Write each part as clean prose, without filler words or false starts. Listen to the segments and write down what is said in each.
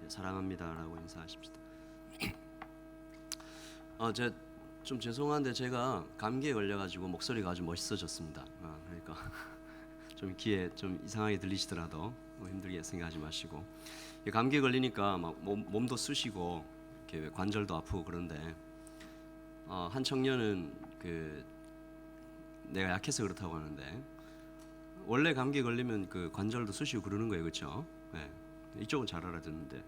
사랑합니다라고 인사하십시다. 좀 죄송한데 제가 감기에 걸려가지고 목소리가 아주 멋있어졌습니다. 그러니까 좀 귀에 좀 이상하게 들리시더라도 힘들게 생각하지 마시고, 감기에 걸리니까 막 몸도 쑤시고 이렇게 관절도 아프고 그런데 한 청년은 내가 약해서 그렇다고 하는데 원래 감기에 걸리면 그 관절도 쑤시고 그러는 거예요, 그렇죠? 네. 이쪽은 잘 알아듣는데.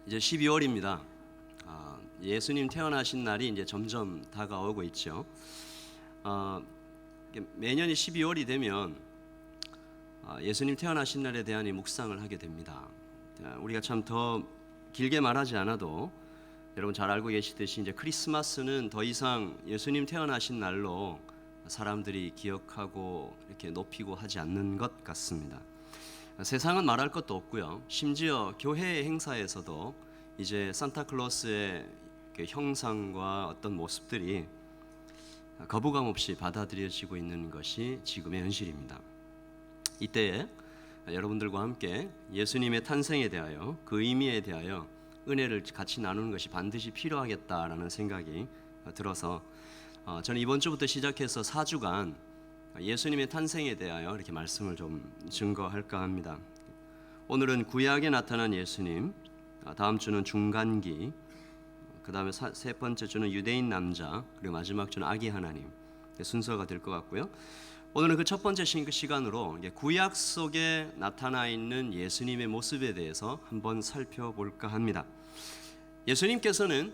이제 12월입니다. 예수님 태어나신 날이 이제 점점 다가오고 있죠. 매년이 12월이 되면 예수님 태어나신 날에 대한 이 묵상을 하게 됩니다. 우리가 참 더 길게 말하지 않아도 여러분 잘 알고 계시듯이 이제 크리스마스는 더 이상 예수님 태어나신 날로 사람들이 기억하고 이렇게 높이고 하지 않는 것 같습니다. 세상은 말할 것도 없고요. 심지어 교회의 행사에서도 이제 산타클로스의 형상과 어떤 모습들이 거부감 없이 받아들여지고 있는 것이 지금의 현실입니다. 이때에 여러분들과 함께 예수님의 탄생에 대하여, 그 의미에 대하여 은혜를 같이 나누는 것이 반드시 필요하겠다라는 생각이 들어서 저는 이번 주부터 시작해서 4주간 예수님의 탄생에 대하여 이렇게 말씀을 좀 증거할까 합니다. 오늘은 구약에 나타난 예수님, 다음 주는 중간기, 그 다음에 세 번째 주는 유대인 남자, 그리고 마지막 주는 아기 하나님, 순서가 될 것 같고요. 오늘은 그 첫 번째 시간으로 구약 속에 나타나 있는 예수님의 모습에 대해서 한번 살펴볼까 합니다. 예수님께서는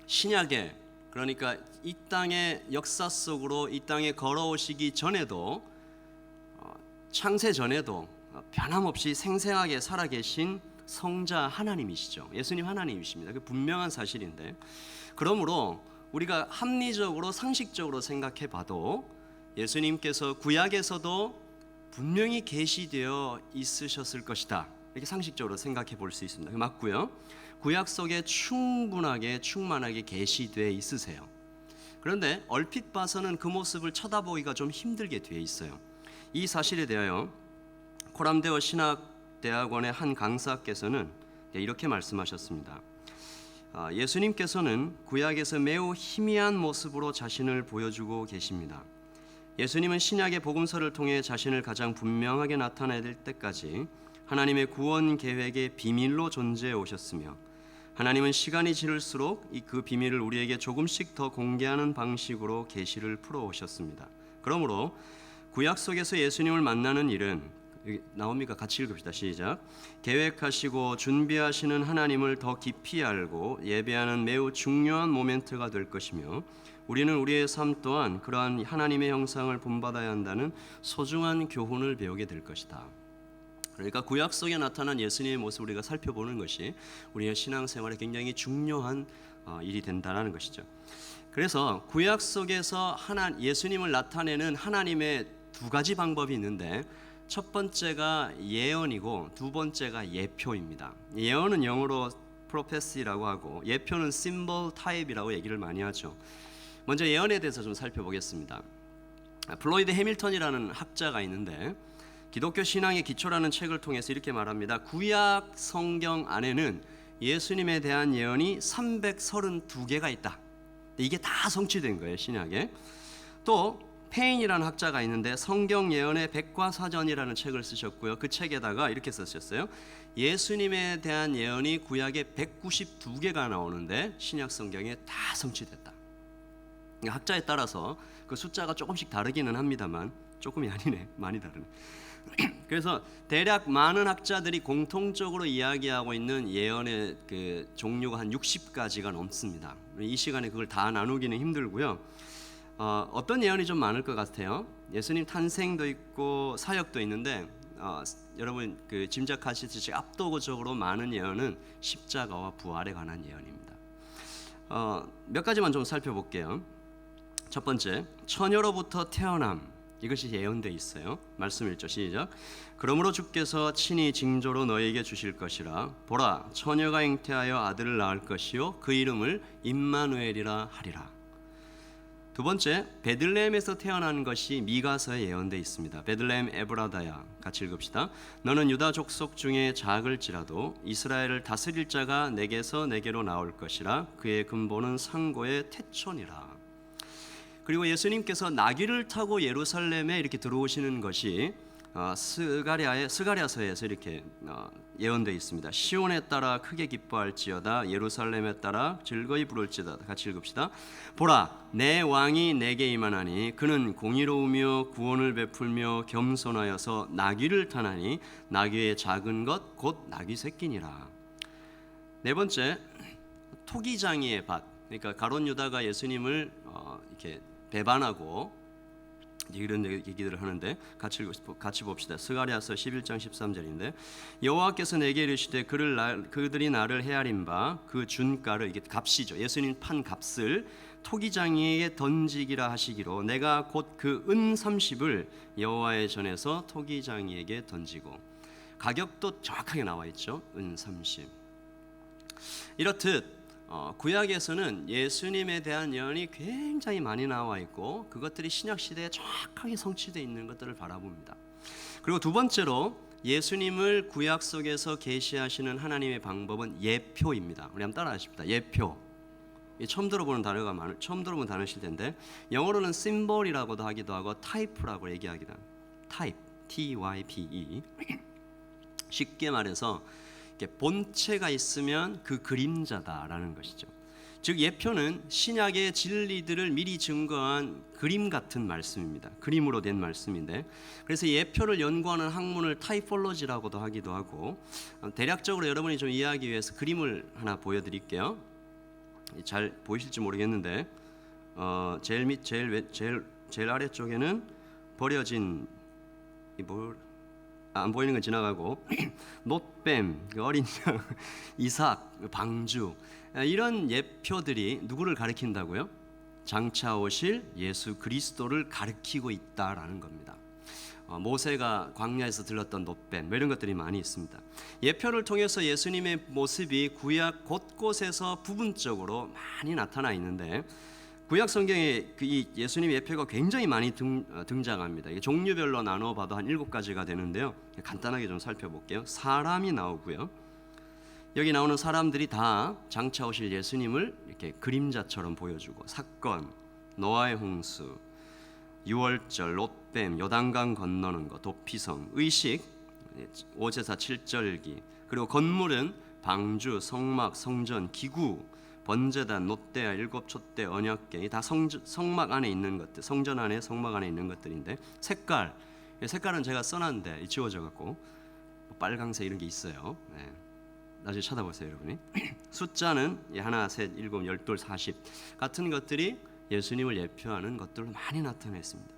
신약에, 그러니까 이 땅의 역사 속으로 이 땅에 걸어오시기 전에도, 창세 전에도 변함없이 생생하게 살아계신 성자 하나님이시죠. 예수님 하나님이십니다. 그 분명한 사실인데, 그러므로 우리가 합리적으로 상식적으로 생각해 봐도 예수님께서 구약에서도 분명히 계시되어 있으셨을 것이다, 이렇게 상식적으로 생각해 볼 수 있습니다. 맞고요. 구약 속에 충만하게 계시되어 있으세요. 그런데 얼핏 봐서는 그 모습을 쳐다보기가 좀 힘들게 되어 있어요. 이 사실에 대하여 코람데어 신학대학원의 한 강사께서는 이렇게 말씀하셨습니다. 예수님께서는 구약에서 매우 희미한 모습으로 자신을 보여주고 계십니다. 예수님은 신약의 복음서를 통해 자신을 가장 분명하게 나타낼 때까지 하나님의 구원 계획의 비밀로 존재해 오셨으며, 하나님은 시간이 지날수록 그 비밀을 우리에게 조금씩 더 공개하는 방식으로 계시를 풀어오셨습니다. 그러므로 구약 속에서 예수님을 만나는 일은, 나옵니까? 같이 읽읍시다. 시작. 계획하시고 준비하시는 하나님을 더 깊이 알고 예배하는 매우 중요한 모멘트가 될 것이며, 우리는 우리의 삶 또한 그러한 하나님의 형상을 본받아야 한다는 소중한 교훈을 배우게 될 것이다. 그러니까 구약 속에 나타난 예수님의 모습을 우리가 살펴보는 것이 우리의 신앙생활에 굉장히 중요한 일이 된다는 것이죠. 그래서 구약 속에서 예수님을 나타내는 하나님의 두 가지 방법이 있는데, 첫 번째가 예언이고 두 번째가 예표입니다. 예언은 영어로 prophecy라고 하고, 예표는 symbol type이라고 얘기를 많이 하죠. 먼저 예언에 대해서 좀 살펴보겠습니다. 플로이드 해밀턴이라는 학자가 있는데, 기독교 신앙의 기초라는 책을 통해서 이렇게 말합니다. 구약 성경 안에는 예수님에 대한 예언이 332개가 있다. 이게 다 성취된 거예요, 신약에. 또 페인이라는 학자가 있는데 성경 예언의 백과사전이라는 책을 쓰셨고요. 그 책에다가 이렇게 쓰셨어요. 예수님에 대한 예언이 구약에 192개가 나오는데 신약 성경에 다 성취됐다. 학자에 따라서 그 숫자가 조금씩 다르기는 합니다만, 조금이 아니네, 많이 다르네. 그래서 대략 많은 학자들이 공통적으로 이야기하고 있는 예언의 그 종류가 한 60가지가 넘습니다. 이 시간에 그걸 다 나누기는 힘들고요. 어떤 예언이 좀 많을 것 같아요. 예수님 탄생도 있고 사역도 있는데, 여러분 그 짐작하시듯이 압도적으로 많은 예언은 십자가와 부활에 관한 예언입니다. 몇 가지만 좀 살펴볼게요. 첫 번째, 처녀로부터 태어남, 이것이 예언되어 있어요. 말씀 1절 시작. 그러므로 주께서 친히 징조로 너에게 주실 것이라. 보라, 처녀가 잉태하여 아들을 낳을 것이요 그 이름을 임마누엘이라 하리라. 두 번째, 베들레헴에서 태어난 것이 미가서에 예언되어 있습니다. 베들레헴 에브라다야, 같이 읽읍시다. 너는 유다 족속 중에 작을지라도 이스라엘을 다스릴 자가 내게서 내게로 나올 것이라. 그의 근본은 상고의 태촌이라. 그리고 예수님께서 나귀를 타고 예루살렘에 이렇게 들어오시는 것이 스가랴서에서 이렇게 예언되어 있습니다. 시온에 따라 크게 기뻐할지어다, 예루살렘에 따라 즐거이 부를지어다. 같이 읽읍시다. 보라, 내 왕이 내게 임하나니 그는 공의로우며 구원을 베풀며 겸손하여서 나귀를 타나니 나귀의 작은 것 곧 나귀 새끼니라. 네 번째, 토기장이의 밭. 그러니까 가룟 유다가 예수님을 이렇게 배반하고 이런 얘기들을 하는데 같이 봅시다. 스가랴서 11장 13절인데 여호와께서 내게 이르시되 그들이 나를 헤아린 바 그 준가를, 이게 값이죠. 예수님 판 값을 토기장이에게 던지기라 하시기로 내가 곧 그 은 30을 여호와의 전에서 토기장이에게 던지고, 가격도 정확하게 나와 있죠. 은 30. 이렇듯 구약에서는 예수님에 대한 예언이 굉장히 많이 나와 있고 그것들이 신약 시대에 정확하게 성취되어 있는 것들을 바라봅니다. 그리고 두 번째로 예수님을 구약 속에서 계시하시는 하나님의 방법은 예표입니다. 우리 한번 따라하십시다. 예표. 처음 들어보는 단어실 텐데 영어로는 심볼이라고도 하기도 하고 타이프라고 얘기하기도 합니다. 타입, T-Y-P-E. 쉽게 말해서 본체가 있으면 그 그림자다라는 것이죠. 즉 예표는 신약의 진리들을 미리 증거한 그림 같은 말씀입니다. 그림으로 된 말씀인데, 그래서 예표를 연구하는 학문을 타이폴로지라고도 하기도 하고, 대략적으로 여러분이 좀 이해하기 위해서 그림을 하나 보여드릴게요. 잘 보이실지 모르겠는데 제일 아래쪽에는 버려진 안 보이는 건 지나가고 놋뱀, 어린 양, 이삭, 방주, 이런 예표들이 누구를 가리킨다고요? 장차 오실 예수 그리스도를 가리키고 있다라는 겁니다. 모세가 광야에서 들렀던 놋뱀, 이런 것들이 많이 있습니다. 예표를 통해서 예수님의 모습이 구약 곳곳에서 부분적으로 많이 나타나 있는데, 구약 성경에 이 예수님 예표가 굉장히 많이 등장합니다. 이게 종류별로 나눠봐도 한 7가지가 되는데요. 간단하게 좀 살펴볼게요. 사람이 나오고요. 여기 나오는 사람들이 다 장차 오실 예수님을 이렇게 그림자처럼 보여주고, 사건, 노아의 홍수, 유월절, 롯뱀, 요단강 건너는 것, 도피성, 의식, 오제사 7절기, 그리고 건물은 방주, 성막, 성전, 기구, 번제단, 놋대야, 일곱촛대, 언약궤, 다 성막 안에 있는 것들, 성전 안에 성막 안에 있는 것들인데, 색깔은 제가 써놨는데 지워져 갖고 빨강색 이런 게 있어요. 네. 나중에 찾아보세요, 여러분이. 숫자는 하나, 셋, 일곱, 열둘, 40 같은 것들이 예수님을 예표하는 것들로 많이 나타냈습니다.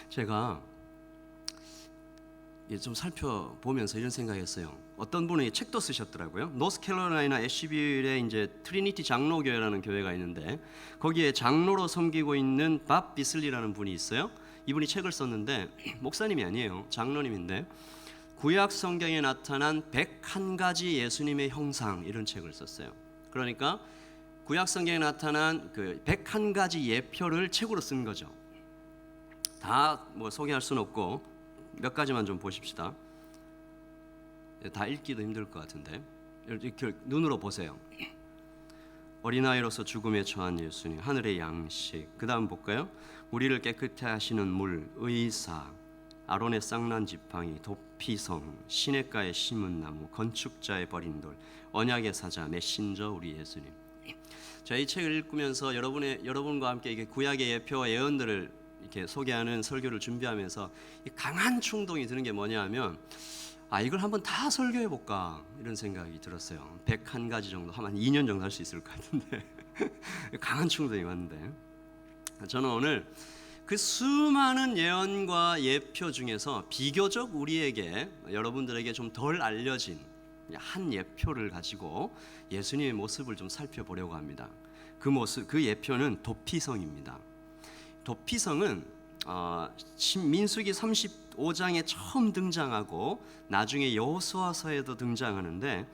제가 좀 살펴보면서 이런 생각했어요. 어떤 분이 책도 쓰셨더라고요. 노스캐롤라이나 애쉬빌에 이제 트리니티 장로교회라는 교회가 있는데 거기에 장로로 섬기고 있는 밥 비슬리라는 분이 있어요. 이분이 책을 썼는데 목사님이 아니에요. 장로님인데 구약 성경에 나타난 101가지 예수님의 형상, 이런 책을 썼어요. 그러니까 구약 성경에 나타난 그 101가지 예표를 책으로 쓴 거죠. 다 뭐 소개할 수는 없고 몇 가지만 좀 보십시다. 다 읽기도 힘들 것 같은데 이렇게 눈으로 보세요. 어린아이로서 죽음에 처한 예수님, 하늘의 양식. 그 다음 볼까요? 우리를 깨끗해 하시는 물, 의사, 아론의 쌍난 지팡이, 도피성, 시냇가에 심은 나무, 건축자의 버린 돌, 언약의 사자, 메신저 우리 예수님. 이 책을 읽으면서 여러분과 함께 이게 구약의 예표와 예언들을 이렇게 소개하는 설교를 준비하면서 강한 충동이 드는 게 뭐냐하면 이걸 한번 다 설교해 볼까, 이런 생각이 들었어요. 101가지 정도 하면 2년 정도 할 수 있을 것 같은데 강한 충동이 왔는데, 저는 오늘 그 수많은 예언과 예표 중에서 비교적 우리에게, 여러분들에게 좀 덜 알려진 한 예표를 가지고 예수님의 모습을 좀 살펴보려고 합니다. 그 예표는 도피성입니다. 도피성은 민수기 35장에 처음 등장하고 나중에 여호수아서에도 등장하는데,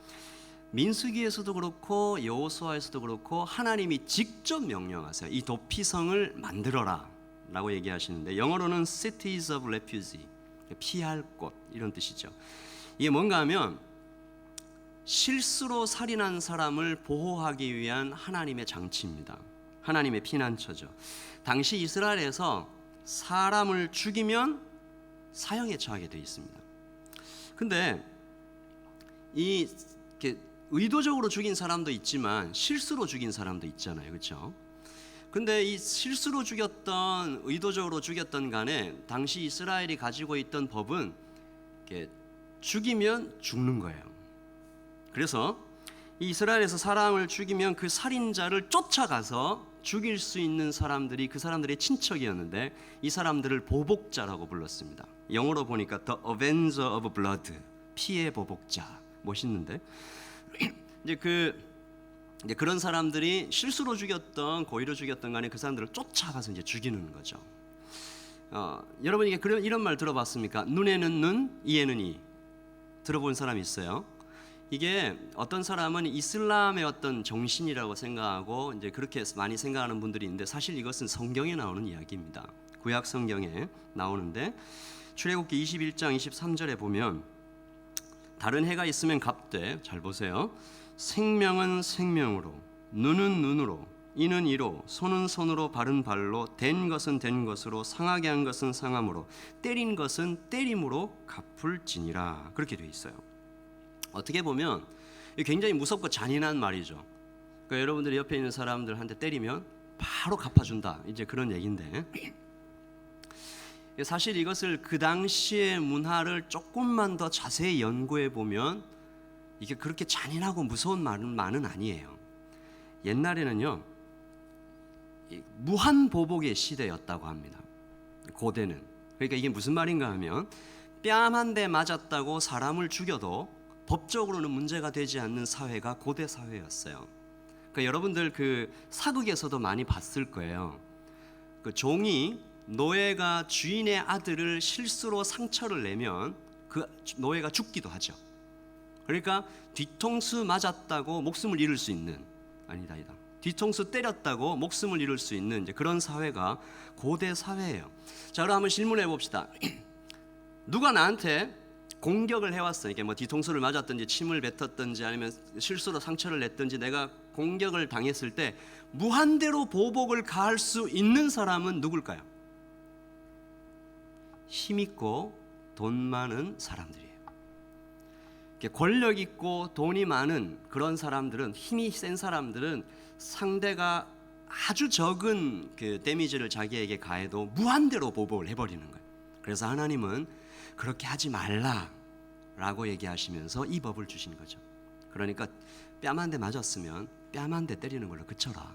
민수기에서도 그렇고 여호수아에서도 그렇고 하나님이 직접 명령하세요. 이 도피성을 만들어라 라고 얘기하시는데, 영어로는 cities of refuge, 피할 곳, 이런 뜻이죠. 이게 뭔가 하면 실수로 살인한 사람을 보호하기 위한 하나님의 장치입니다. 하나님의 피난처죠. 당시 이스라엘에서 사람을 죽이면 사형에 처하게 되어 있습니다. 근데 이렇게 의도적으로 죽인 사람도 있지만 실수로 죽인 사람도 있잖아요, 그렇죠? 근데 이 실수로 죽였던 의도적으로 죽였던 간에 당시 이스라엘이 가지고 있던 법은 이렇게 죽이면 죽는 거예요. 그래서 이 이스라엘에서 사람을 죽이면 그 살인자를 쫓아가서 죽일 수 있는 사람들이 그 사람들의 친척이었는데, 이 사람들을 보복자라고 불렀습니다. 영어로 보니까 The Avenger of Blood, 피의 보복자. 멋있는데? 이제 그런 사람들이 실수로 죽였던, 고의로 죽였던 간에 그 사람들을 쫓아가서 이제 죽이는 거죠. 여러분 이게 이런 말 들어봤습니까? 눈에는 눈, 이에는 이. 들어본 사람 있어요? 이게 어떤 사람은 이슬람의 어떤 정신이라고 생각하고 이제 그렇게 많이 생각하는 분들이 있는데, 사실 이것은 성경에 나오는 이야기입니다. 구약 성경에 나오는데, 출애굽기 21장 23절에 보면 다른 해가 있으면 갑되, 잘 보세요. 생명은 생명으로, 눈은 눈으로, 이는 이로, 손은 손으로, 발은 발로, 된 것은 된 것으로, 상하게 한 것은 상함으로, 때린 것은 때림으로 갚을지니라. 그렇게 되어 있어요. 어떻게 보면 굉장히 무섭고 잔인한 말이죠. 그러니까 여러분들이 옆에 있는 사람들한테 때리면 바로 갚아준다, 이제 그런 얘기인데, 사실 이것을 그 당시의 문화를 조금만 더 자세히 연구해 보면 이게 그렇게 잔인하고 무서운 말은 아니에요. 옛날에는요, 무한보복의 시대였다고 합니다. 고대는. 그러니까 이게 무슨 말인가 하면, 뺨 한 대 맞았다고 사람을 죽여도 법적으로는 문제가 되지 않는 사회가 고대 사회였어요. 그러니까 여러분들 그 사극에서도 많이 봤을 거예요. 그 종이, 노예가 주인의 아들을 실수로 상처를 내면 그 노예가 죽기도 하죠. 그러니까 뒤통수 맞았다고 목숨을 잃을 수 있는, 아니다. 뒤통수 때렸다고 목숨을 잃을 수 있는 이제 그런 사회가 고대 사회예요. 자, 그럼 한번 질문해 봅시다. 누가 나한테 공격을 해왔어. 이게 뭐 뒤통수를 맞았든지 침을 뱉었든지 아니면 실수로 상처를 냈든지 내가 공격을 당했을 때 무한대로 보복을 가할 수 있는 사람은 누굴까요? 힘있고 돈 많은 사람들이에요. 권력 있고 돈이 많은 그런 사람들은, 힘이 센 사람들은 상대가 아주 적은 그 데미지를 자기에게 가해도 무한대로 보복을 해버리는 거예요. 그래서 하나님은 그렇게 하지 말라라고 얘기하시면서 이 법을 주신 거죠. 그러니까 뺨 한 대 맞았으면 뺨 한 대 때리는 걸로 그쳐라.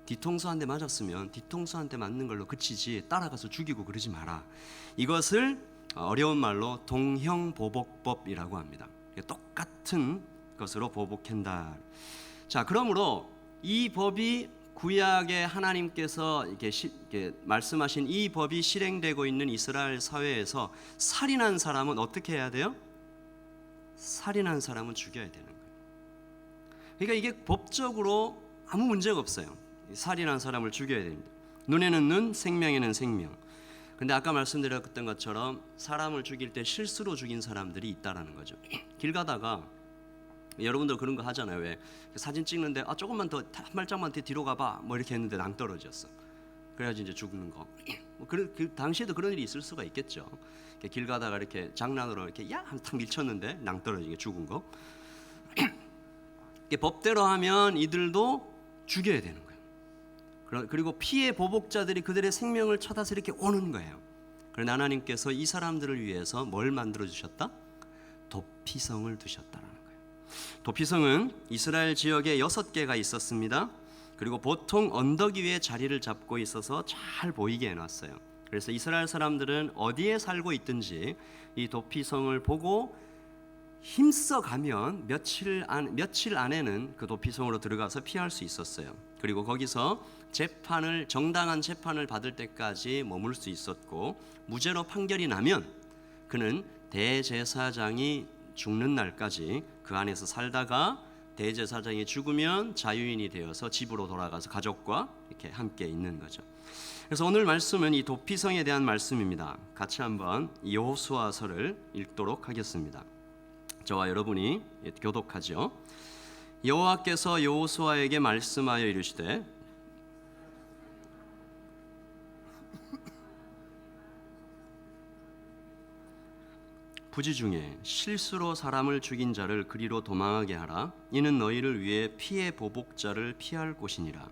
뒤통수 한 대 맞았으면 뒤통수 한 대 맞는 걸로 그치지 따라가서 죽이고 그러지 마라. 이것을 어려운 말로 동형보복법이라고 합니다. 똑같은 것으로 보복한다. 자, 그러므로 이 법이 구약의 하나님께서 이렇게 말씀하신 이 법이 실행되고 있는 이스라엘 사회에서 살인한 사람은 어떻게 해야 돼요? 살인한 사람은 죽여야 되는 거예요. 그러니까 이게 법적으로 아무 문제가 없어요. 살인한 사람을 죽여야 됩니다. 눈에는 눈, 생명에는 생명. 근데 아까 말씀드렸던 것처럼 사람을 죽일 때 실수로 죽인 사람들이 있다라는 거죠. 길 가다가 여러분들 그런 거 하잖아요. 왜 사진 찍는데 조금만 더, 한 발짝만 더 뒤로 가봐 뭐 이렇게 했는데 낭떠러졌어. 그래야지 이제 죽는 거. 그 당시에도 그런 일이 있을 수가 있겠죠. 길 가다가 이렇게 장난으로 이렇게 탁 밀쳤는데 낭떠러지게 죽은 거. 법대로 하면 이들도 죽여야 되는 거예요. 그리고 피해 보복자들이 그들의 생명을 찾아서 이렇게 오는 거예요. 그러나 하나님께서 이 사람들을 위해서 뭘 만들어 주셨다? 도피성을 두셨다라는 거예요. 도피성은 이스라엘 지역에 6개가 있었습니다. 그리고 보통 언덕 위에 자리를 잡고 있어서 잘 보이게 해놨어요. 그래서 이스라엘 사람들은 어디에 살고 있든지 이 도피성을 보고 힘써 가면 며칠 안에는 그 도피성으로 들어가서 피할 수 있었어요. 그리고 거기서 정당한 재판을 받을 때까지 머물 수 있었고, 무죄로 판결이 나면 그는 대제사장이 죽는 날까지 그 안에서 살다가 대제사장이 죽으면 자유인이 되어서 집으로 돌아가서 가족과 이렇게 함께 있는 거죠. 그래서 오늘 말씀은 이 도피성에 대한 말씀입니다. 같이 한번 여호수아서를 읽도록 하겠습니다. 저와 여러분이 교독하죠. 여호와께서 여호수아에게 말씀하여 이르시되 부지 중에 실수로 사람을 죽인 자를 그리로 도망하게 하라. 이는 너희를 위해 피의 보복자를 피할 곳이니라.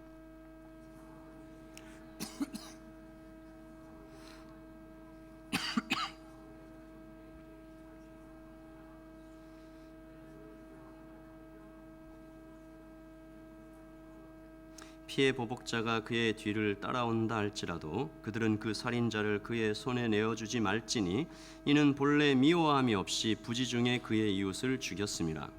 피의 보복자가 그의 뒤를 따라온다 할지라도 그들은 그 살인자를 그의 손에 내어주지 말지니 이는 본래 미워함이 없이 부지 중에 그의 이웃을 죽였음이라.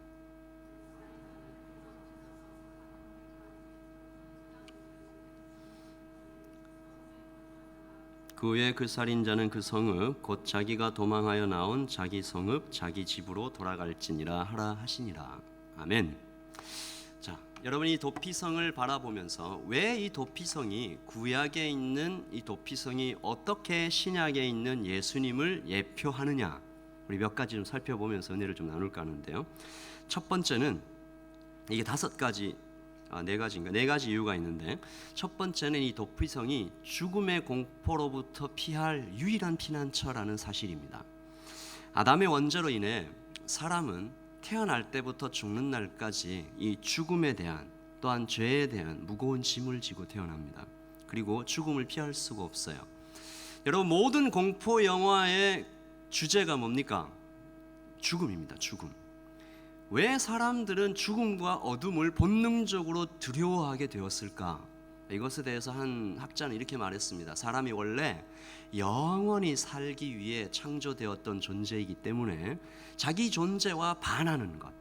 그 후에 그 살인자는 그 성읍 곧 자기가 도망하여 나온 자기 성읍 자기 집으로 돌아갈지니라 하라 하시니라. 아멘. 자, 여러분이 도피성을 바라보면서 왜 이 도피성이 구약에 있는 이 도피성이 어떻게 신약에 있는 예수님을 예표하느냐, 우리 몇 가지 좀 살펴보면서 은혜를 좀 나눌까 하는데요. 첫 번째는 이게 네 가지 이유가 있는데, 첫 번째는 이 도피성이 죽음의 공포로부터 피할 유일한 피난처라는 사실입니다. 아담의 원죄로 인해 사람은 태어날 때부터 죽는 날까지 이 죽음에 대한 또한 죄에 대한 무거운 짐을 지고 태어납니다. 그리고 죽음을 피할 수가 없어요. 여러분, 모든 공포 영화의 주제가 뭡니까? 죽음입니다. 죽음. 왜 사람들은 죽음과 어둠을 본능적으로 두려워하게 되었을까? 이것에 대해서 한 학자는 이렇게 말했습니다. 사람이 원래 영원히 살기 위해 창조되었던 존재이기 때문에 자기 존재와 반하는 것,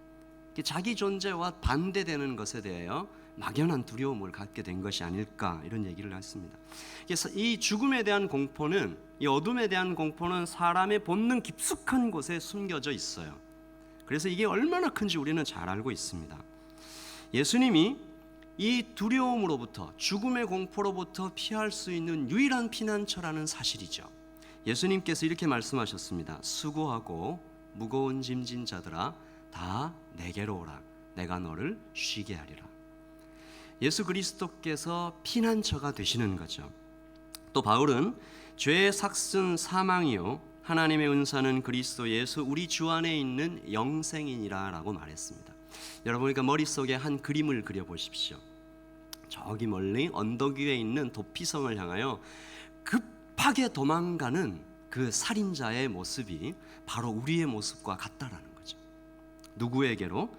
자기 존재와 반대되는 것에 대하여 막연한 두려움을 갖게 된 것이 아닐까, 이런 얘기를 했습니다. 그래서 이 죽음에 대한 공포는, 이 어둠에 대한 공포는 사람의 본능 깊숙한 곳에 숨겨져 있어요. 그래서 이게 얼마나 큰지 우리는 잘 알고 있습니다. 예수님이 이 두려움으로부터, 죽음의 공포로부터 피할 수 있는 유일한 피난처라는 사실이죠. 예수님께서 이렇게 말씀하셨습니다. 수고하고 무거운 짐진 자들아 다 내게로 오라. 내가 너를 쉬게 하리라. 예수 그리스도께서 피난처가 되시는 거죠. 또 바울은 죄의 삭슨 사망이요 하나님의 은사는 그리스도 예수 우리 주 안에 있는 영생이니라 라고 말했습니다. 여러분, 그러니까 머릿속에 한 그림을 그려보십시오. 저기 멀리 언덕 위에 있는 도피성을 향하여 급하게 도망가는 그 살인자의 모습이 바로 우리의 모습과 같다라는 거죠. 누구에게로?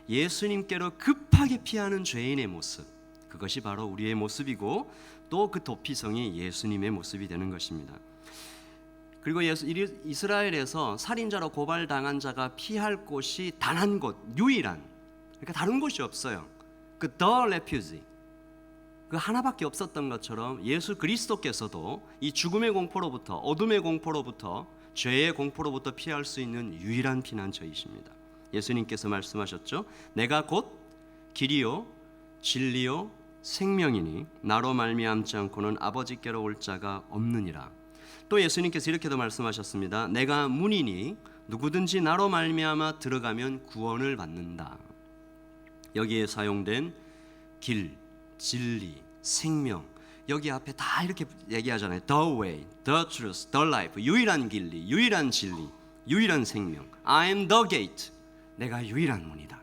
예수님께로 급하게 피하는 죄인의 모습, 그것이 바로 우리의 모습이고 또 그 도피성이 예수님의 모습이 되는 것입니다. 그리고 이스라엘에서 살인자로 고발당한 자가 피할 곳이 단 한 곳, 유일한, 그러니까 다른 곳이 없어요. 그 The Refugee, 그 하나밖에 없었던 것처럼 예수 그리스도께서도 이 죽음의 공포로부터, 어둠의 공포로부터, 죄의 공포로부터 피할 수 있는 유일한 피난처이십니다. 예수님께서 말씀하셨죠. 내가 곧 길이요 진리요 생명이니 나로 말미암지 않고는 아버지께로 올 자가 없느니라. 또 예수님께서 이렇게도 말씀하셨습니다. 내가 문이니 누구든지 나로 말미암아 들어가면 구원을 받는다. 여기에 사용된 길, 진리, 생명, 여기 앞에 다 이렇게 얘기하잖아요. The way, the truth, the life. 유일한 길리, 유일한 진리, 유일한 생명. I am the gate. 내가 유일한 문이다.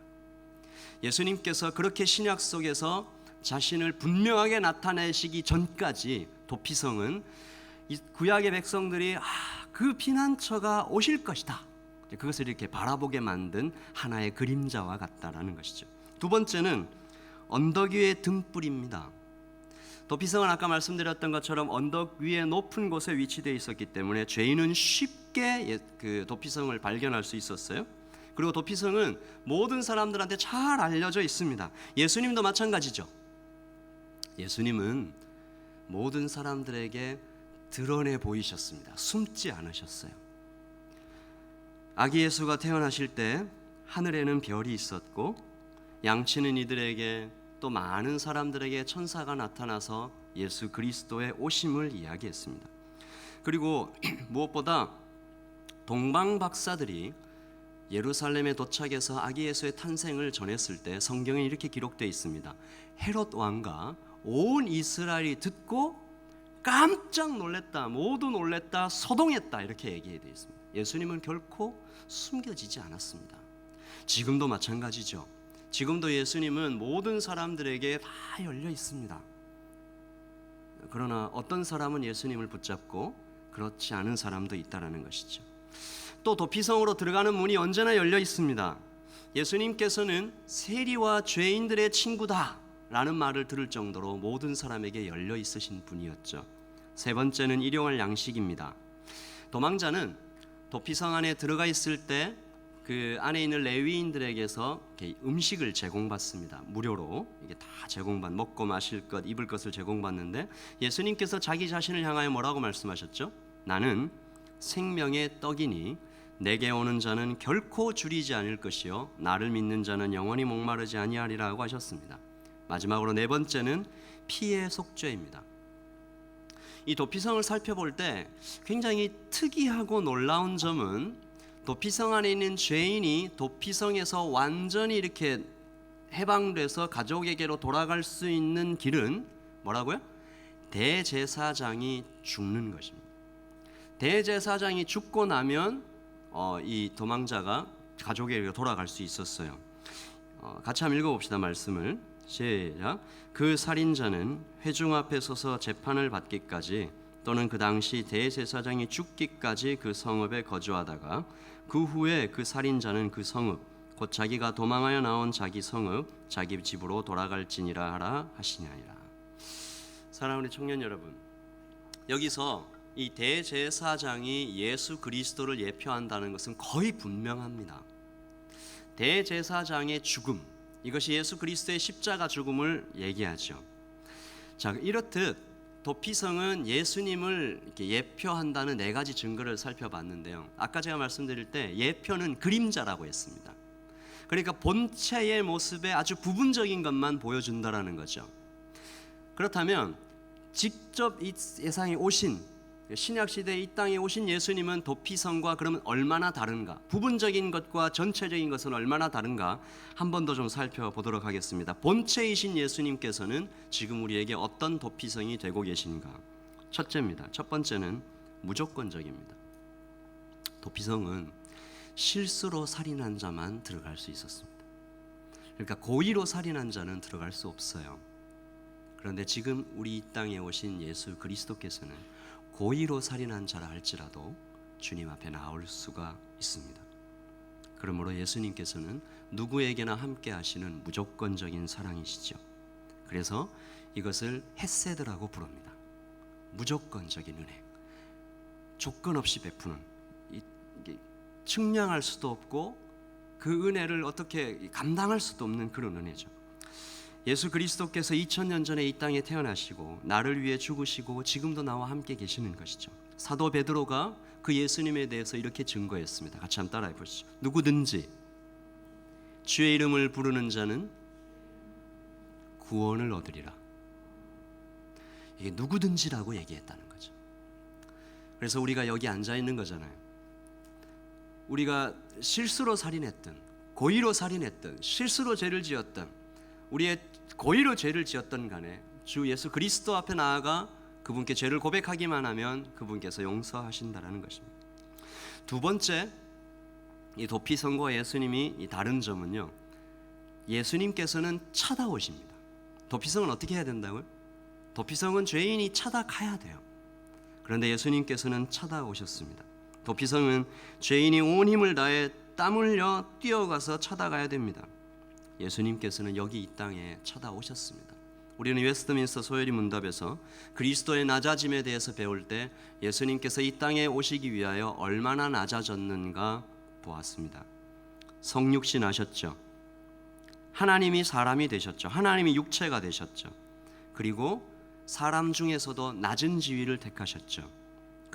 예수님께서 그렇게 신약 속에서 자신을 분명하게 나타내시기 전까지 도피성은 이 구약의 백성들이 그 피난처가 오실 것이다, 그것을 이렇게 바라보게 만든 하나의 그림자와 같다라는 것이죠. 두 번째는 언덕 위의 등불입니다. 도피성은 아까 말씀드렸던 것처럼 언덕 위에 높은 곳에 위치되어 있었기 때문에 죄인은 쉽게 그 도피성을 발견할 수 있었어요. 그리고 도피성은 모든 사람들한테 잘 알려져 있습니다. 예수님도 마찬가지죠. 예수님은 모든 사람들에게 드러내 보이셨습니다. 숨지 않으셨어요. 아기 예수가 태어나실 때 하늘에는 별이 있었고 양치는 이들에게 또 많은 사람들에게 천사가 나타나서 예수 그리스도의 오심을 이야기했습니다. 그리고 무엇보다 동방 박사들이 예루살렘에 도착해서 아기 예수의 탄생을 전했을 때 성경에 이렇게 기록되어 있습니다. 헤롯 왕과 온 이스라엘이 듣고 깜짝 놀랐다, 모두 놀랐다, 소동했다, 이렇게 얘기해 되어 있습니다. 예수님은 결코 숨겨지지 않았습니다. 지금도 마찬가지죠. 지금도 예수님은 모든 사람들에게 다 열려 있습니다. 그러나 어떤 사람은 예수님을 붙잡고 그렇지 않은 사람도 있다라는 것이죠. 또 도피성으로 들어가는 문이 언제나 열려 있습니다. 예수님께서는 세리와 죄인들의 친구다 라는 말을 들을 정도로 모든 사람에게 열려 있으신 분이었죠. 세 번째는 일용할 양식입니다. 도망자는 도피성 안에 들어가 있을 때 그 안에 있는 레위인들에게서 음식을 제공받습니다. 무료로 이게 다 먹고 마실 것, 입을 것을 제공받는데 예수님께서 자기 자신을 향하여 뭐라고 말씀하셨죠? 나는 생명의 떡이니 내게 오는 자는 결코 줄이지 않을 것이요 나를 믿는 자는 영원히 목마르지 아니하리라고 하셨습니다. 마지막으로 네 번째는 피의 속죄입니다. 이 도피성을 살펴볼 때 굉장히 특이하고 놀라운 점은 도피성 안에 있는 죄인이 도피성에서 완전히 이렇게 해방돼서 가족에게로 돌아갈 수 있는 길은 뭐라고요? 대제사장이 죽는 것입니다. 대제사장이 죽고 나면 이 도망자가 가족에게 돌아갈 수 있었어요. 같이 한번 읽어봅시다. 말씀을 시작. 그 살인자는 회중 앞에 서서 재판을 받기까지 또는 그 당시 대제사장이 죽기까지 그 성읍에 거주하다가 그 후에 그 살인자는 그 성읍 곧 자기가 도망하여 나온 자기 성읍 자기 집으로 돌아갈지니라 하라 하시니라. 사랑하는 청년 여러분, 여기서 이 대제사장이 예수 그리스도를 예표한다는 것은 거의 분명합니다. 대제사장의 죽음, 이것이 예수 그리스도의 십자가 죽음을 얘기하죠. 자, 이렇듯 도피성은 예수님을 이렇게 예표한다는 네 가지 증거를 살펴봤는데요. 아까 제가 말씀드릴 때 예표는 그림자라고 했습니다. 그러니까 본체의 모습에 아주 부분적인 것만 보여준다라는 거죠. 그렇다면 직접 이 세상에 오신 신약 시대에 이 땅에 오신 예수님은 도피성과 그러면 얼마나 다른가? 부분적인 것과 전체적인 것은 얼마나 다른가? 한 번 더 좀 살펴보도록 하겠습니다. 본체이신 예수님께서는 지금 우리에게 어떤 도피성이 되고 계신가? 첫째입니다. 첫 번째는 무조건적입니다. 도피성은 실수로 살인한 자만 들어갈 수 있었습니다. 그러니까 고의로 살인한 자는 들어갈 수 없어요. 그런데 지금 우리 이 땅에 오신 예수 그리스도께서는 고의로 살인한 자라 할지라도 주님 앞에 나올 수가 있습니다. 그러므로 예수님께서는 누구에게나 함께 하시는 무조건적인 사랑이시죠. 그래서 이것을 헤세드라고 부릅니다. 무조건적인 은혜, 조건 없이 베푸는, 이게 측량할 수도 없고 그 은혜를 어떻게 감당할 수도 없는 그런 은혜죠. 예수 그리스도께서 2000년 전에 이 땅에 태어나시고 나를 위해 죽으시고 지금도 나와 함께 계시는 것이죠. 사도 베드로가 그 예수님에 대해서 이렇게 증거했습니다. 같이 한번 따라해 보시죠. 누구든지 주의 이름을 부르는 자는 구원을 얻으리라. 이게 누구든지라고 얘기했다는 거죠. 그래서 우리가 여기 앉아 있는 거잖아요. 우리가 실수로 살인했든 고의로 살인했든 실수로 죄를 지었든 우리의 고의로 죄를 지었던 간에 주 예수 그리스도 앞에 나아가 그분께 죄를 고백하기만 하면 그분께서 용서하신다라는 것입니다. 두 번째, 이 도피성과 예수님이 이 다른 점은요, 예수님께서는 찾아오십니다. 도피성은 어떻게 해야 된다고요? 도피성은 죄인이 찾아가야 돼요. 그런데 예수님께서는 찾아오셨습니다. 도피성은 죄인이 온 힘을 다해 땀 흘려 뛰어가서 찾아가야 됩니다. 예수님께서는 여기 이 땅에 찾아오셨습니다. 우리는 웨스트민스터 소요리 문답에서 그리스도의 낮아짐에 대해서 배울 때 예수님께서 이 땅에 오시기 위하여 얼마나 낮아졌는가 보았습니다. 성육신 하셨죠. 하나님이 사람이 되셨죠. 하나님이 육체가 되셨죠. 그리고 사람 중에서도 낮은 지위를 택하셨죠.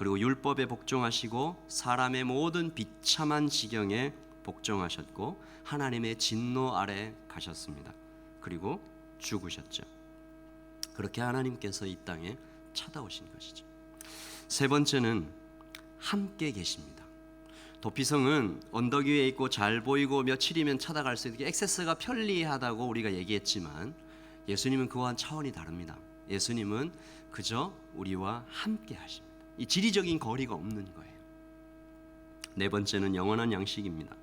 그리고 율법에 복종하시고 사람의 모든 비참한 지경에 복종하셨고 하나님의 진노 아래 가셨습니다. 그리고 죽으셨죠. 그렇게 하나님께서 이 땅에 찾아오신 것이죠. 세 번째는 함께 계십니다. 도피성은 언덕 위에 있고 잘 보이고 며칠이면 찾아갈 수 있게 액세스가 편리하다고 우리가 얘기했지만 예수님은 그와는 차원이 다릅니다. 예수님은 그저 우리와 함께 하십니다. 이 지리적인 거리가 없는 거예요. 네 번째는 영원한 양식입니다.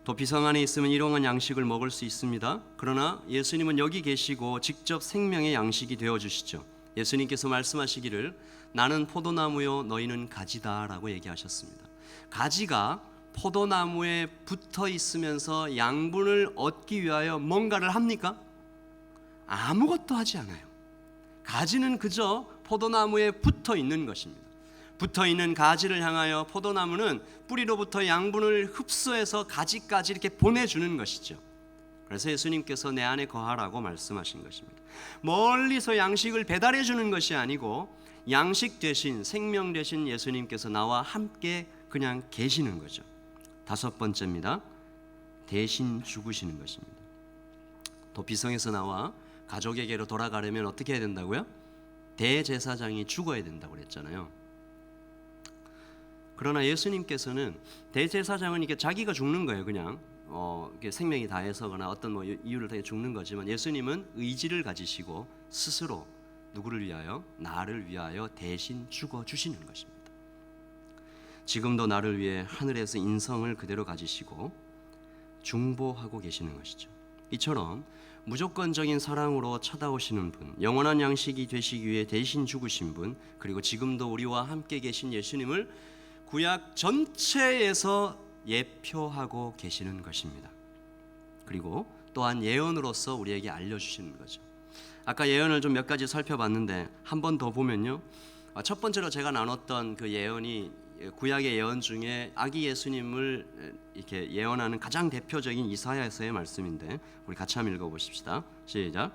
도피성 안에 있으면 일용한 양식을 먹을 수 있습니다. 그러나 예수님은 여기 계시고 직접 생명의 양식이 되어주시죠. 예수님께서 말씀하시기를 나는 포도나무요 너희는 가지다 라고 얘기하셨습니다. 가지가 포도나무에 붙어 있으면서 양분을 얻기 위하여 뭔가를 합니까? 아무것도 하지 않아요. 가지는 그저 포도나무에 붙어 있는 것입니다. 붙어 있는 가지를 향하여 포도나무는 뿌리로부터 양분을 흡수해서 가지까지 이렇게 보내주는 것이죠. 그래서 예수님께서 내 안에 거하라고 말씀하신 것입니다. 멀리서 양식을 배달해 주는 것이 아니고 양식 되신 생명 되신 예수님께서 나와 함께 그냥 계시는 거죠. 다섯 번째입니다. 대신 죽으시는 것입니다. 도피성에서 나와 가족에게로 돌아가려면 어떻게 해야 된다고요? 대제사장이 죽어야 된다고 그랬잖아요. 그러나 예수님께서는 대제사장은 이게 자기가 죽는 거예요. 그냥 생명이 다해서거나 어떤 이유를 통해 죽는 거지만 예수님은 의지를 가지시고 스스로 누구를 위하여? 나를 위하여 대신 죽어 주시는 것입니다. 지금도 나를 위해 하늘에서 인성을 그대로 가지시고 중보하고 계시는 것이죠. 이처럼 무조건적인 사랑으로 찾아오시는 분, 영원한 양식이 되시기 위해 대신 죽으신 분, 그리고 지금도 우리와 함께 계신 예수님을 구약 전체에서 예표하고 계시는 것입니다. 그리고 또한 예언으로서 우리에게 알려주시는 거죠. 아까 예언을 좀 몇 가지 살펴봤는데 한 번 더 보면요, 첫 번째로 제가 나눴던 그 예언이 구약의 예언 중에 아기 예수님을 이렇게 예언하는 가장 대표적인 이사야서의 말씀인데 우리 같이 한번 읽어보십시다. 시작.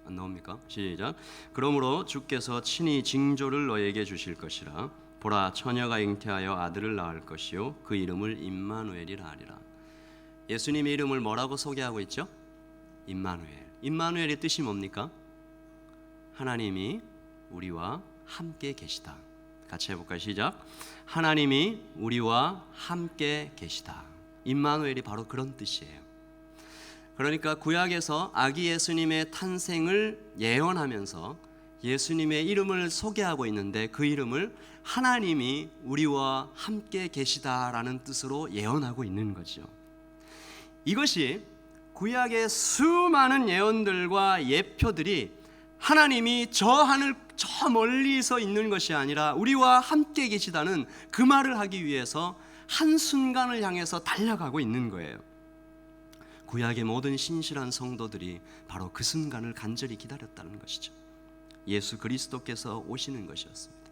안 나옵니까? 시작. 그러므로 주께서 친히 징조를 너에게 주실 것이라. 보라, 처녀가 잉태하여 아들을 낳을 것이요 그 이름을 임마누엘이라 하리라. 예수님의 이름을 뭐라고 소개하고 있죠? 임마누엘. 임마누엘의 뜻이 뭡니까? 하나님이 우리와 함께 계시다. 같이 해볼까요? 시작. 하나님이 우리와 함께 계시다. 임마누엘이 바로 그런 뜻이에요. 그러니까 구약에서 아기 예수님의 탄생을 예언하면서 예수님의 이름을 소개하고 있는데 그 이름을 하나님이 우리와 함께 계시다라는 뜻으로 예언하고 있는 거죠. 이것이 구약의 수많은 예언들과 예표들이 하나님이 저 하늘 저 멀리서 있는 것이 아니라 우리와 함께 계시다는 그 말을 하기 위해서 한순간을 향해서 달려가고 있는 거예요. 구약의 모든 신실한 성도들이 바로 그 순간을 간절히 기다렸다는 것이죠. 예수 그리스도께서 오시는 것이었습니다.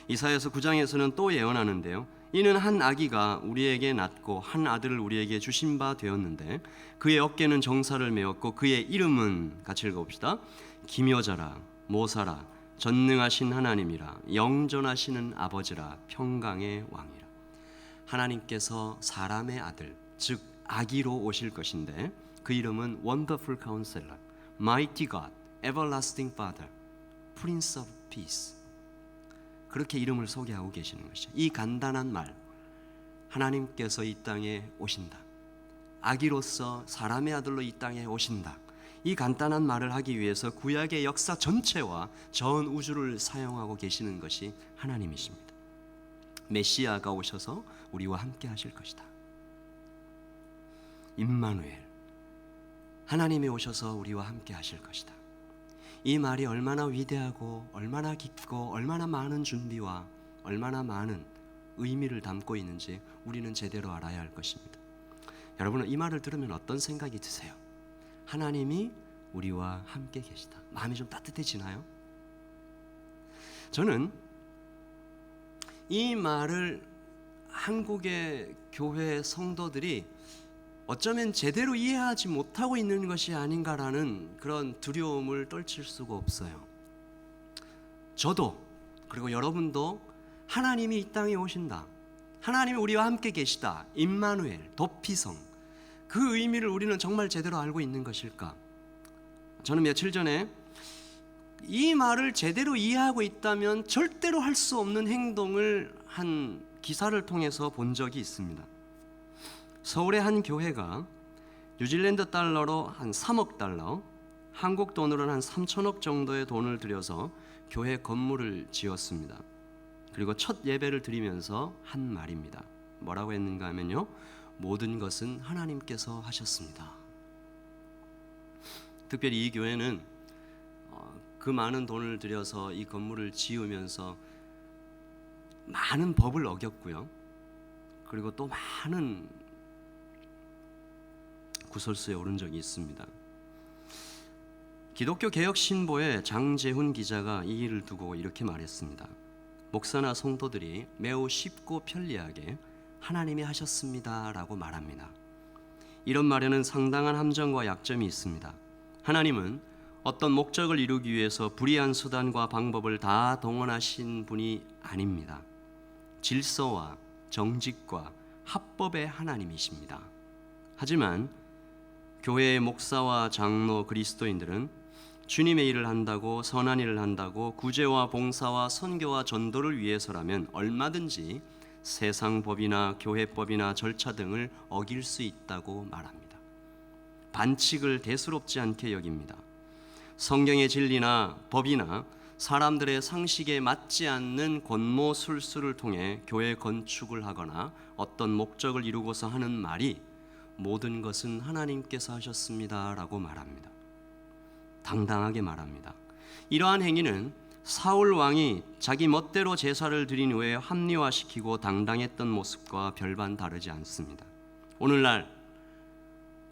이사야서 9장에서는 또 예언하는데요, 이는 한 아기가 우리에게 낳고 한 아들을 우리에게 주신 바 되었는데 그의 어깨는 정사를 메었고 그의 이름은, 같이 읽어봅시다. 기묘자라, 모사라, 전능하신 하나님이라, 영존하시는 아버지라, 평강의 왕이라. 하나님께서 사람의 아들, 즉 아기로 오실 것인데 그 이름은 Wonderful Counselor, Mighty God, Everlasting Father, Prince of Peace. 그렇게 이름을 소개하고 계시는 것이죠. 이 간단한 말, 하나님께서 이 땅에 오신다, 아기로서 사람의 아들로 이 땅에 오신다, 이 간단한 말을 하기 위해서 구약의 역사 전체와 전 우주를 사용하고 계시는 것이 하나님이십니다. 메시아가 오셔서 우리와 함께 하실 것이다. 임마누엘, 하나님이 오셔서 우리와 함께 하실 것이다. 이 말이 얼마나 위대하고 얼마나 깊고 얼마나 많은 준비와 얼마나 많은 의미를 담고 있는지 우리는 제대로 알아야 할 것입니다. 여러분은 이 말을 들으면 어떤 생각이 드세요? 하나님이 우리와 함께 계시다. 마음이 좀 따뜻해지나요? 저는 이 말을 한국의 교회 성도들이 어쩌면 제대로 이해하지 못하고 있는 것이 아닌가라는 그런 두려움을 떨칠 수가 없어요. 저도 그리고 여러분도 하나님이 이 땅에 오신다, 하나님이 우리와 함께 계시다, 임마누엘, 도피성, 그 의미를 우리는 정말 제대로 알고 있는 것일까? 저는 며칠 전에 이 말을 제대로 이해하고 있다면 절대로 할 수 없는 행동을 한 기사를 통해서 본 적이 있습니다. 서울의 한 교회가 뉴질랜드 달러로 한 3억 달러, 한국 돈으로는 한 3천억 정도의 돈을 들여서 교회 건물을 지었습니다. 그리고 첫 예배를 드리면서 한 말입니다. 뭐라고 했는가 하면요, 모든 것은 하나님께서 하셨습니다. 특별히 이 교회는 그 많은 돈을 들여서 이 건물을 지으면서 많은 법을 어겼고요, 그리고 또 많은 구설수에 오른 적이 있습니다. 기독교 개혁 신보의 장재훈 기자가 이 일을 두고 이렇게 말했습니다. 목사나 성도들이 매우 쉽고 편리하게 하나님이 하셨습니다 라고 말합니다. 이런 말에는 상당한 함정과 약점이 있습니다. 하나님은 어떤 목적을 이루기 위해서 불의한 수단과 방법을 다 동원하신 분이 아닙니다. 질서와 정직과 합법의 하나님이십니다. 하지만 교회의 목사와 장로 그리스도인들은 주님의 일을 한다고, 선한 일을 한다고, 구제와 봉사와 선교와 전도를 위해서라면 얼마든지 세상 법이나 교회법이나 절차 등을 어길 수 있다고 말합니다. 반칙을 대수롭지 않게 여깁니다. 성경의 진리나 법이나 사람들의 상식에 맞지 않는 권모술수를 통해 교회 건축을 하거나 어떤 목적을 이루고서 하는 말이 모든 것은 하나님께서 하셨습니다 라고 말합니다. 당당하게 말합니다. 이러한 행위는 사울 왕이 자기 멋대로 제사를 드린 후에 합리화시키고 당당했던 모습과 별반 다르지 않습니다. 오늘날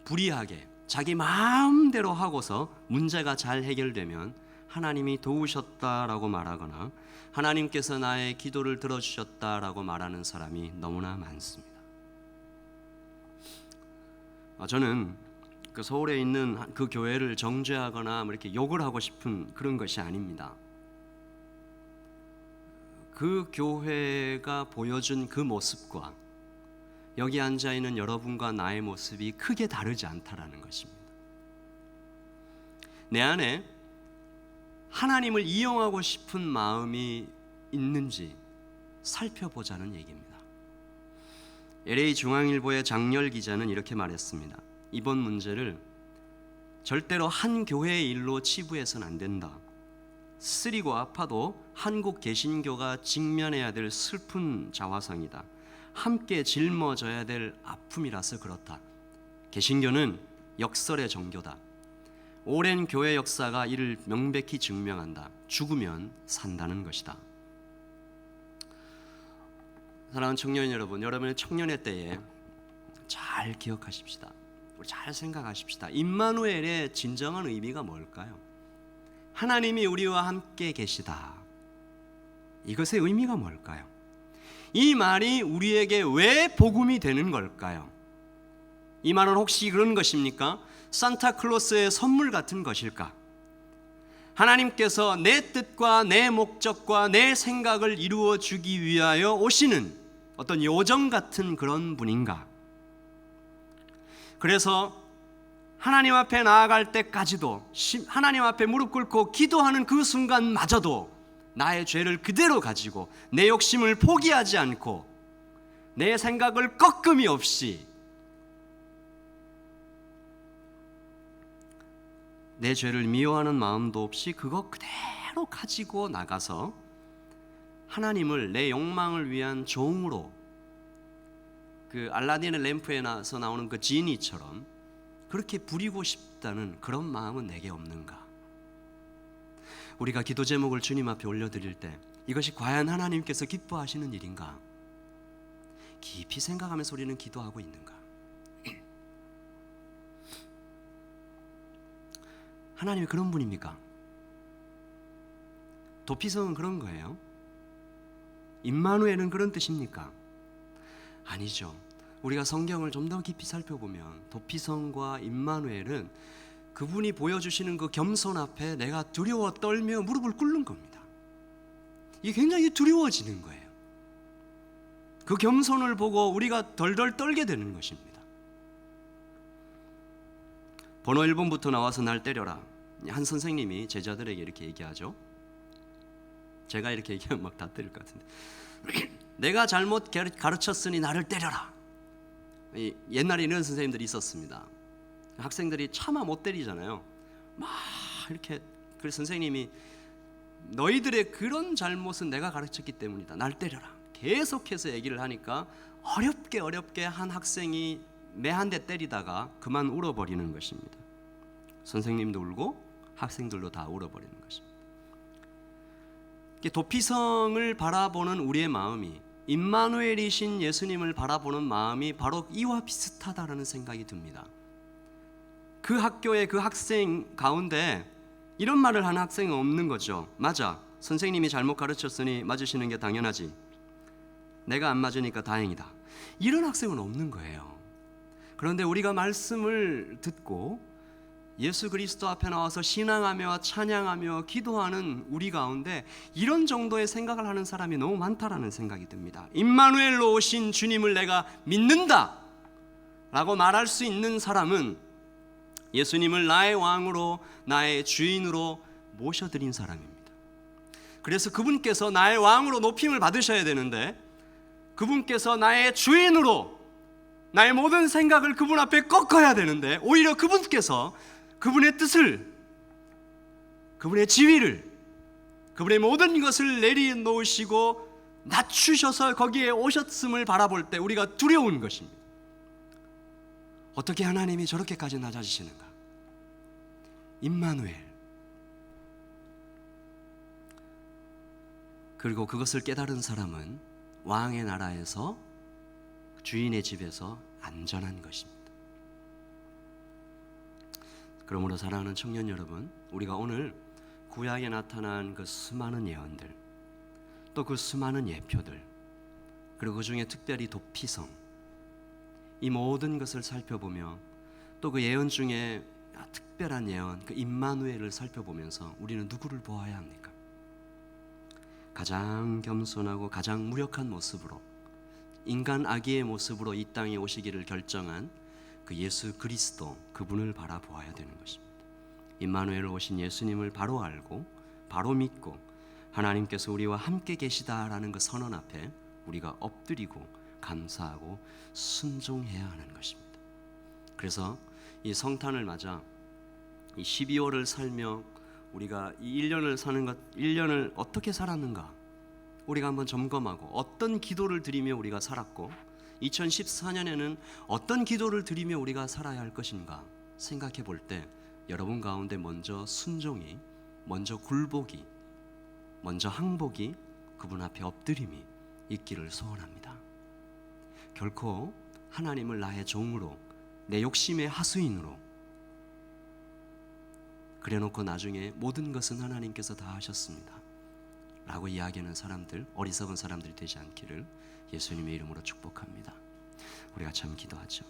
불의하게 자기 마음대로 하고서 문제가 잘 해결되면 하나님이 도우셨다라고 말하거나 하나님께서 나의 기도를 들어주셨다라고 말하는 사람이 너무나 많습니다. 저는 그 서울에 있는 그 교회를 정죄하거나 이렇게 욕을 하고 싶은 그런 것이 아닙니다. 그 교회가 보여준 그 모습과 여기 앉아 있는 여러분과 나의 모습이 크게 다르지 않다라는 것입니다. 내 안에 하나님을 이용하고 싶은 마음이 있는지 살펴보자는 얘기입니다. LA 중앙일보의 장렬 기자는 이렇게 말했습니다. 이번 문제를 절대로 한 교회의 일로 치부해서는 안 된다. 쓰리고 아파도 한국 개신교가 직면해야 될 슬픈 자화상이다. 함께 짊어져야 될 아픔이라서 그렇다. 개신교는 역설의 종교다. 오랜 교회 역사가 이를 명백히 증명한다. 죽으면 산다는 것이다. 사랑하는 청년 여러분, 여러분의 청년의 때에 잘 기억하십시다. 우리 잘 생각하십시다. 임마누엘의 진정한 의미가 뭘까요? 하나님이 우리와 함께 계시다. 이것의 의미가 뭘까요? 이 말이 우리에게 왜 복음이 되는 걸까요? 이 말은 혹시 그런 것입니까? 산타클로스의 선물 같은 것일까? 하나님께서 내 뜻과 내 목적과 내 생각을 이루어 주기 위하여 오시는 어떤 요정 같은 그런 분인가? 그래서 하나님 앞에 나아갈 때까지도, 하나님 앞에 무릎 꿇고 기도하는 그 순간마저도 나의 죄를 그대로 가지고 내 욕심을 포기하지 않고 내 생각을 꺾음이 없이 내 죄를 미워하는 마음도 없이 그거 그대로 가지고 나가서 하나님을 내 욕망을 위한 종으로, 그 알라딘의 램프에서 나오는 그 지니처럼 그렇게 부리고 싶다는 그런 마음은 내게 없는가? 우리가 기도 제목을 주님 앞에 올려드릴 때 이것이 과연 하나님께서 기뻐하시는 일인가? 깊이 생각하면서 우리는 기도하고 있는가? 하나님이 그런 분입니까? 도피성은 그런 거예요? 임마누엘은 그런 뜻입니까? 아니죠. 우리가 성경을 좀 더 깊이 살펴보면 도피성과 임마누엘은 그분이 보여주시는 그 겸손 앞에 내가 두려워 떨며 무릎을 꿇는 겁니다. 이게 굉장히 두려워지는 거예요. 그 겸손을 보고 우리가 덜덜 떨게 되는 것입니다. 번호 1번부터 나와서 날 때려라. 한 선생님이 제자들에게 이렇게 얘기하죠. 제가 이렇게 얘기하면 막 다 때릴 것 같은데 내가 잘못 가르쳤으니 나를 때려라. 옛날에 이런 선생님들이 있었습니다. 학생들이 차마 못 때리잖아요. 막 이렇게 그 선생님이 너희들의 그런 잘못은 내가 가르쳤기 때문이다. 날 때려라. 계속해서 얘기를 하니까 어렵게 한 학생이 매 한 대 때리다가 그만 울어버리는 것입니다. 선생님도 울고 학생들도 다 울어버리는 것입니다. 도피성을 바라보는 우리의 마음이, 임마누엘이신 예수님을 바라보는 마음이 바로 이와 비슷하다라는 생각이 듭니다. 그 학교의 그 학생 가운데 이런 말을 하는 학생은 없는 거죠. 맞아, 선생님이 잘못 가르쳤으니 맞으시는 게 당연하지. 내가 안 맞으니까 다행이다. 이런 학생은 없는 거예요. 그런데 우리가 말씀을 듣고 예수 그리스도 앞에 나와서 신앙하며 찬양하며 기도하는 우리 가운데 이런 정도의 생각을 하는 사람이 너무 많다라는 생각이 듭니다. 임마누엘로 오신 주님을 내가 믿는다 라고 말할 수 있는 사람은 예수님을 나의 왕으로, 나의 주인으로 모셔드린 사람입니다. 그래서 그분께서 나의 왕으로 높임을 받으셔야 되는데, 그분께서 나의 주인으로 나의 모든 생각을 그분 앞에 꺾어야 되는데, 오히려 그분께서 그분의 뜻을, 그분의 지위를, 그분의 모든 것을 내려놓으시고 낮추셔서 거기에 오셨음을 바라볼 때 우리가 두려운 것입니다. 어떻게 하나님이 저렇게까지 낮아지시는가? 임마누엘. 그리고 그것을 깨달은 사람은 왕의 나라에서, 주인의 집에서 안전한 것입니다. 그러므로 사랑하는 청년 여러분, 우리가 오늘 구약에 나타난 그 수많은 예언들, 또 그 수많은 예표들, 그리고 그 중에 특별히 도피성, 이 모든 것을 살펴보며 또 그 예언 중에 특별한 예언, 그 임마누엘을 살펴보면서 우리는 누구를 보아야 합니까? 가장 겸손하고 가장 무력한 모습으로, 인간 아기의 모습으로 이 땅에 오시기를 결정한 그 예수 그리스도, 그분을 바라보아야 되는 것입니다. 임마누엘 오신 예수님을 바로 알고 바로 믿고 하나님께서 우리와 함께 계시다라는 그 선언 앞에 우리가 엎드리고 감사하고 순종해야 하는 것입니다. 그래서 이 성탄을 맞아 이 12월을 살며 우리가 이 1년을 사는 것, 1년을 어떻게 살았는가 우리가 한번 점검하고, 어떤 기도를 드리며 우리가 살았고 2014년에는 어떤 기도를 드리며 우리가 살아야 할 것인가 생각해 볼 때 여러분 가운데 먼저 순종이, 먼저 굴복이, 먼저 항복이, 그분 앞에 엎드림이 있기를 소원합니다. 결코 하나님을 나의 종으로, 내 욕심의 하수인으로 그래놓고 나중에 모든 것은 하나님께서 다 하셨습니다 라고 이야기하는 사람들, 어리석은 사람들이 되지 않기를 예수님의 이름으로 축복합니다. 우리가 참 기도하죠.